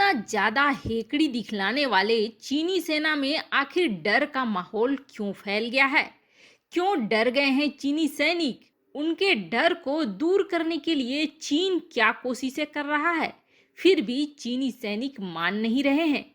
इतना ज्यादा हेकड़ी दिखलाने वाले चीनी सेना में आखिर डर का माहौल क्यों फैल गया है? क्यों डर गए हैं चीनी सैनिक? उनके डर को दूर करने के लिए चीन क्या कोशिशें कर रहा है? फिर भी चीनी सैनिक मान नहीं रहे हैं।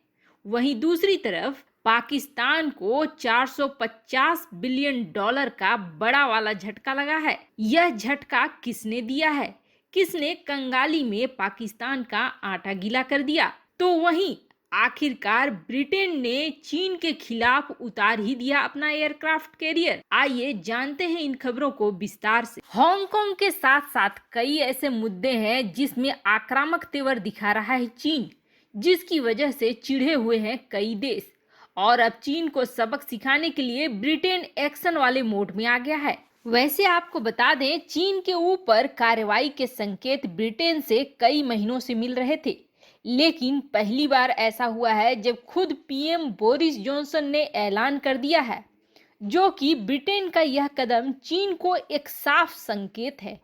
वहीं दूसरी तरफ पाकिस्तान को 450 बिलियन डॉलर का बड़ा वाला झटका लगा है। यह झटका किसने दिया है? किसने कंगाली में पाकिस्तान का आटा गीला कर दिया? तो वहीं आखिरकार ब्रिटेन ने चीन के खिलाफ उतार ही दिया अपना एयरक्राफ्ट कैरियर। आइए जानते हैं इन खबरों को विस्तार से। हांगकांग के साथ साथ कई ऐसे मुद्दे हैं जिसमें आक्रामक तेवर दिखा रहा है चीन, जिसकी वजह से चिढ़े हुए हैं कई देश। और अब चीन को सबक सिखाने के लिए ब्रिटेन एक्शन वाले मोड में आ गया है। वैसे आपको बता दें, चीन के ऊपर कार्रवाई के संकेत ब्रिटेन से कई महीनों से मिल रहे थे, लेकिन पहली बार ऐसा हुआ है जब खुद पीएम बोरिस जॉनसन ने ऐलान कर दिया है, जो कि ब्रिटेन का यह कदम चीन को एक साफ संकेत है।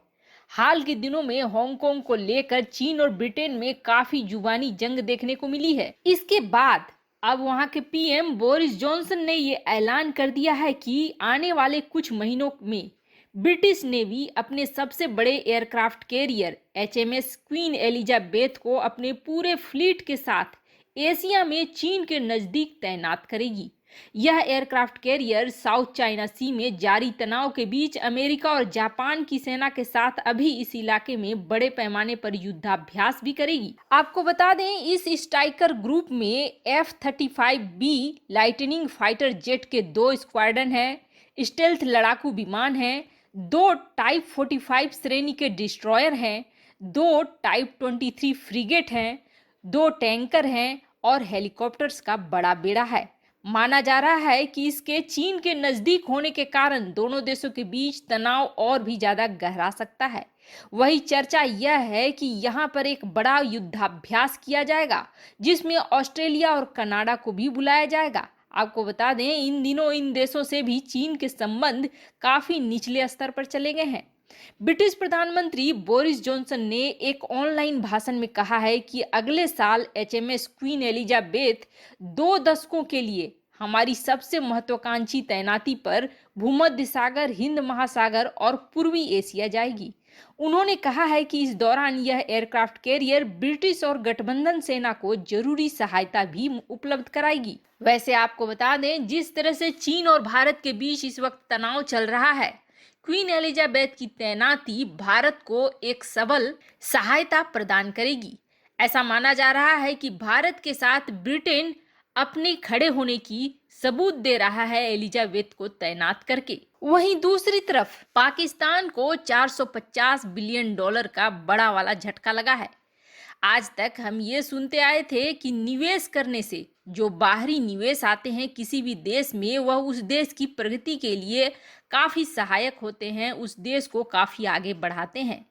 हाल के दिनों में हांगकांग को लेकर चीन और ब्रिटेन में काफी जुबानी जंग देखने को मिली है। इसके बाद अब वहां के पीएम बोरिस जॉनसन ने ये ऐलान कर दिया है कि आने वाले कुछ महीनों में ब्रिटिश नेवी अपने सबसे बड़े aircraft carrier HMS queen Elizabeth को अपने पूरे फ्लीट के साथ एशिया में चीन के नजदीक तैनात करेगी। यह एयरक्राफ्ट कैरियर साउथ चाइना सी में जारी तनाव के बीच अमेरिका और जापान की सेना के साथ अभी इस इलाके में बड़े पैमाने पर युद्धाभ्यास भी करेगी। आपको बता दें, इस स्ट्राइकर ग्रुप में F-35B लाइटनिंग फाइटर जेट के 2 स्क्वाड्रन हैं, स्टेल्थ लड़ाकू विमान हैं, 2 टाइप 45 श्रेणी के डिस्ट्रॉयर हैं, 2 टाइप 23 फ्रिगेट हैं, 2 टैंकर हैं और हेलीकॉप्टर्स का बड़ा बेड़ा है। माना जा रहा है कि इसके चीन के नजदीक होने के कारण दोनों देशों के बीच तनाव और भी ज्यादा गहरा सकता है। वही चर्चा यह है कि यहाँ पर एक बड़ा युद्धाभ्यास किया जाएगा, जिसमें ऑस्ट्रेलिया और कनाडा को भी बुलाया जाएगा। आपको बता दें, इन दिनों इन देशों से भी चीन के संबंध काफी निचले स्तर पर चले गए हैं। ब्रिटिश प्रधानमंत्री बोरिस जॉनसन ने एक ऑनलाइन भाषण में कहा है कि अगले साल एचएमएस क्वीन एलिजाबेथ 2 दशकों के लिए हमारी सबसे महत्वाकांक्षी तैनाती पर भूमध्य सागर, हिंद महासागर और पूर्वी एशिया जाएगी। उन्होंने कहा है कि इस दौरान यह एयरक्राफ्ट कैरियर ब्रिटिश और गठबंधन सेना को जरूरी सहायता भी उपलब्ध कराएगी। वैसे आपको बता दें, जिस तरह से चीन और भारत के बीच इस वक्त तनाव चल रहा है, क्वीन एलिजाबेथ की तैनाती भारत को एक सबल सहायता प्रदान करेगी। ऐसा माना जा रहा है कि भारत के साथ ब्रिटेन अपने खड़े होने की सबूत दे रहा है एलिजाबेथ को तैनात करके। वहीं दूसरी तरफ पाकिस्तान को 450 बिलियन डॉलर का बड़ा वाला झटका लगा है। आज तक हम ये सुनते आए थे कि निवेश करने से जो बाहरी निवेश आते हैं किसी भी देश में, वह उस देश की प्रगति के लिए काफी सहायक होते हैं, उस देश को काफी आगे बढ़ाते हैं।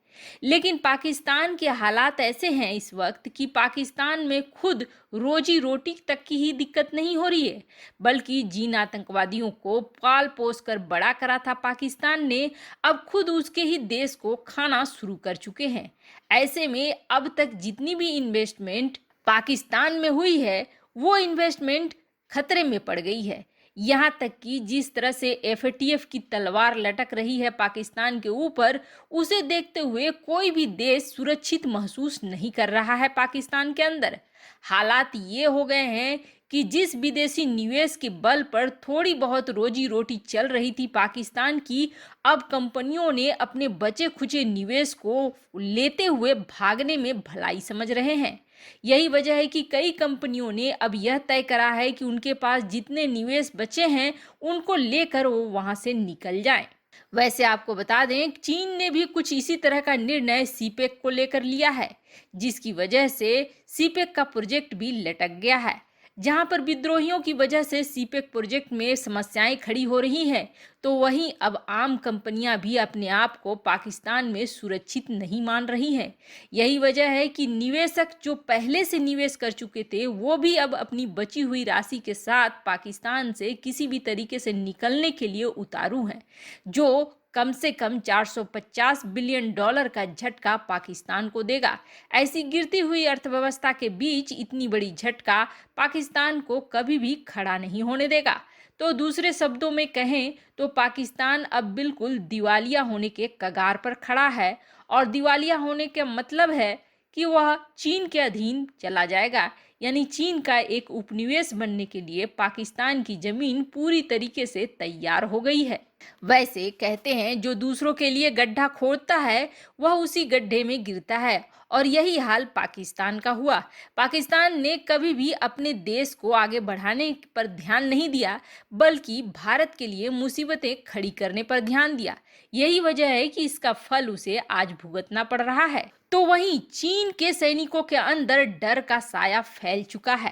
लेकिन पाकिस्तान के हालात ऐसे हैं इस वक्त कि पाकिस्तान में खुद रोजी रोटी तक की ही दिक्कत नहीं हो रही है, बल्कि जिन आतंकवादियों को पाल पोस कर बड़ा करा था पाकिस्तान ने, अब खुद उसके ही देश को खाना शुरू कर चुके हैं। ऐसे में अब तक जितनी भी इन्वेस्टमेंट पाकिस्तान में हुई है, वो इन्वेस्टमेंट खतरे में पड़ गई है। यहाँ तक कि जिस तरह से एफएटीएफ की तलवार लटक रही है पाकिस्तान के ऊपर, उसे देखते हुए कोई भी देश सुरक्षित महसूस नहीं कर रहा है पाकिस्तान के अंदर। हालात ये हो गए हैं कि जिस विदेशी निवेश के बल पर थोड़ी बहुत रोजी रोटी चल रही थी पाकिस्तान की, अब कंपनियों ने अपने बचे खुचे निवेश को लेते हुए भागने में भलाई समझ रहे हैं। यही वजह है कि कई कंपनियों ने अब यह तय करा है कि उनके पास जितने निवेश बचे हैं उनको लेकर वो वहां से निकल जाएं। वैसे आपको बता दें, चीन ने भी कुछ इसी तरह का निर्णय सीपेक को लेकर लिया है, जिसकी वजह से सीपेक का प्रोजेक्ट भी लटक गया है। जहां पर विद्रोहियों की वजह से सीपेक प्रोजेक्ट में समस्याएं खड़ी हो रही हैं, तो वहीं अब आम कंपनियां भी अपने आप को पाकिस्तान में सुरक्षित नहीं मान रही हैं। यही वजह है कि निवेशक जो पहले से निवेश कर चुके थे, वो भी अब अपनी बची हुई राशि के साथ पाकिस्तान से किसी भी तरीके से निकलने के लिए उतारू हैं, जो कम से कम 450 बिलियन डॉलर का झटका पाकिस्तान को देगा। ऐसी गिरती हुई अर्थव्यवस्था के बीच इतनी बड़ी झटका पाकिस्तान को कभी भी खड़ा नहीं होने देगा। तो दूसरे शब्दों में कहें तो पाकिस्तान अब बिल्कुल दिवालिया होने के कगार पर खड़ा है, और दिवालिया होने का मतलब है कि वह चीन के अधीन चला जाएगा। यानी चीन का एक उपनिवेश बनने के लिए पाकिस्तान की जमीन पूरी तरीके से तैयार हो गई है। वैसे कहते हैं जो दूसरों के लिए गड्ढा खोदता है वह उसी गड्ढे में गिरता है, और यही हाल पाकिस्तान का हुआ। पाकिस्तान ने कभी भी अपने देश को आगे बढ़ाने पर ध्यान नहीं दिया, बल्कि भारत के लिए मुसीबतें खड़ी करने पर ध्यान दिया। यही वजह है कि इसका फल उसे आज भुगतना पड़ रहा है। तो वहीं चीन के सैनिकों के अंदर डर का साया फैल चुका है।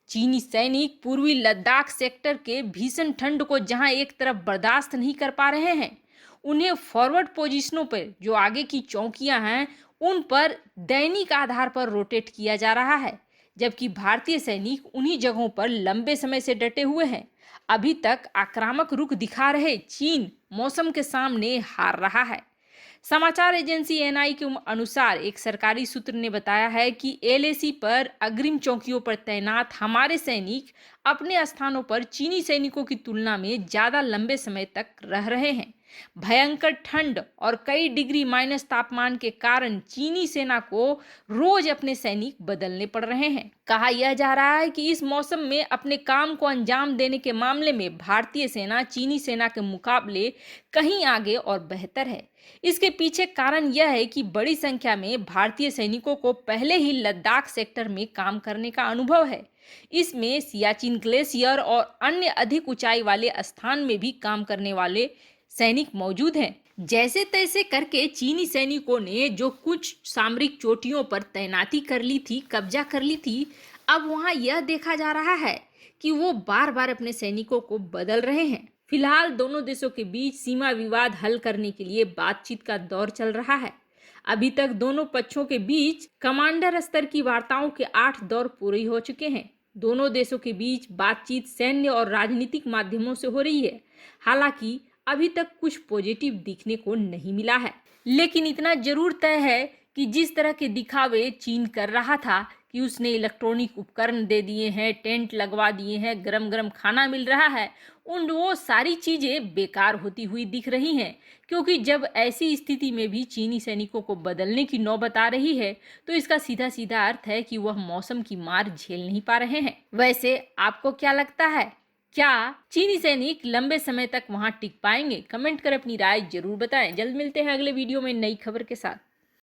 चीनी सैनिक पूर्वी लद्दाख सेक्टर के भीषण ठंड को जहां एक तरफ बर्दाश्त नहीं कर पा रहे हैं, उन्हें फॉरवर्ड पोजीशनों पर जो आगे की चौकियां हैं उन पर दैनिक आधार पर रोटेट किया जा रहा है, जबकि भारतीय सैनिक उन्हीं जगहों पर लंबे समय से डटे हुए हैं। अभी तक आक्रामक रुख दिखा रहे चीन मौसम के सामने हार रहा है। समाचार एजेंसी एनआई के अनुसार एक सरकारी सूत्र ने बताया है कि एलएसी पर अग्रिम चौकियों पर तैनात हमारे सैनिक अपने स्थानों पर चीनी सैनिकों की तुलना में ज्यादा लंबे समय तक रह रहे हैं। भयंकर ठंड और कई डिग्री माइनस तापमान के कारण चीनी सेना को रोज अपने सैनिक बदलने पड़ रहे हैं। कहा यह जा रहा है कि इस मौसम में अपने काम को अंजाम देने के मामले में भारतीय सेना चीनी सेना के मुकाबले कहीं आगे और बेहतर है। इसके पीछे कारण यह है कि बड़ी संख्या में भारतीय सैनिकों को पहले ही लद्दाख सेक्टर में काम करने का अनुभव है। इसमें सियाचिन ग्लेशियर और अन्य अधिक ऊंचाई वाले स्थान में भी काम करने वाले सैनिक मौजूद हैं। जैसे तैसे करके चीनी सैनिकों ने जो कुछ सामरिक चोटियों पर तैनाती कर ली थी, कब्जा कर ली थी, अब वहां यह देखा जा रहा है कि वो बार बार अपने सैनिकों को बदल रहे हैं। फिलहाल दोनों देशों के बीच सीमा विवाद हल करने के लिए बातचीत का दौर चल रहा है। अभी तक दोनों पक्षों के बीच कमांडर स्तर की वार्ताओं के 8 दौर पूरे हो चुके हैं। दोनों देशों के बीच बातचीत सैन्य और राजनीतिक माध्यमों से हो रही है। हालांकि अभी तक कुछ पॉजिटिव दिखने को नहीं मिला है, लेकिन इतना जरूर तय है कि जिस तरह के दिखावे चीन कर रहा था कि उसने इलेक्ट्रॉनिक उपकरण दे दिए हैं, टेंट लगवा दिए हैं, गरम गरम खाना मिल रहा है, वो सारी चीजें बेकार होती हुई दिख रही हैं। क्योंकि जब ऐसी स्थिति में भी चीनी सैनिकों को बदलने की नौबत आ रही है, तो इसका सीधा सीधा अर्थ है कि वह मौसम की मार झेल नहीं पा रहे हैं। वैसे आपको क्या लगता है, क्या चीनी सैनिक लंबे समय तक वहां टिक पाएंगे? कमेंट कर अपनी राय जरूर बताएं। जल्द मिलते हैं अगले वीडियो में नई खबर के साथ।